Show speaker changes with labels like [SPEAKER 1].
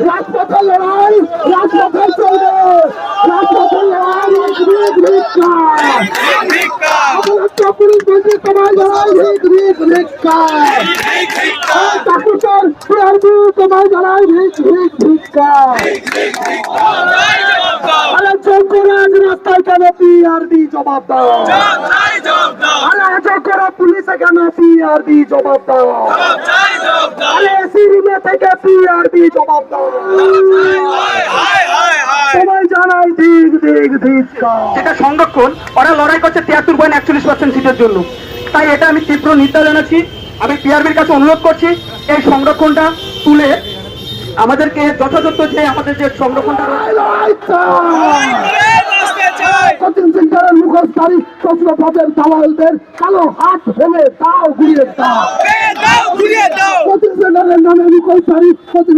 [SPEAKER 1] রাজপথের লড়াই রাজপথে চলবে, রাজপথের লড়াই পুলিশ মন্ত্রী তোমায় জানাই চাকুচার পিআরবি তোমায় জানাই রাস্তায় কেন পিআরবি জবাব দাও, পুলিশে কেন পিআরবি জবাব দাও, এসি রুমে থেকে পিআরবি জবাব দাও, তোমায় জানাই
[SPEAKER 2] যেটা সংরক্ষণ ওরা লড়াই করছে 73.41% সিটের জন্য। তাই এটা আমি তীব্র নিন্দা জানাচ্ছি। আমি পিআরবির কাছে অনুরোধ করছি এই সংরক্ষণটা তুলে আমাদেরকে যথাযথ যে আমাদের যে সংরক্ষণটা
[SPEAKER 1] মুখোশধারী শস্ত্রপথের দালালদের কালো হাত ভেঙে দাও, ঘুরিয়ে দাও, নামে মুখোশধারী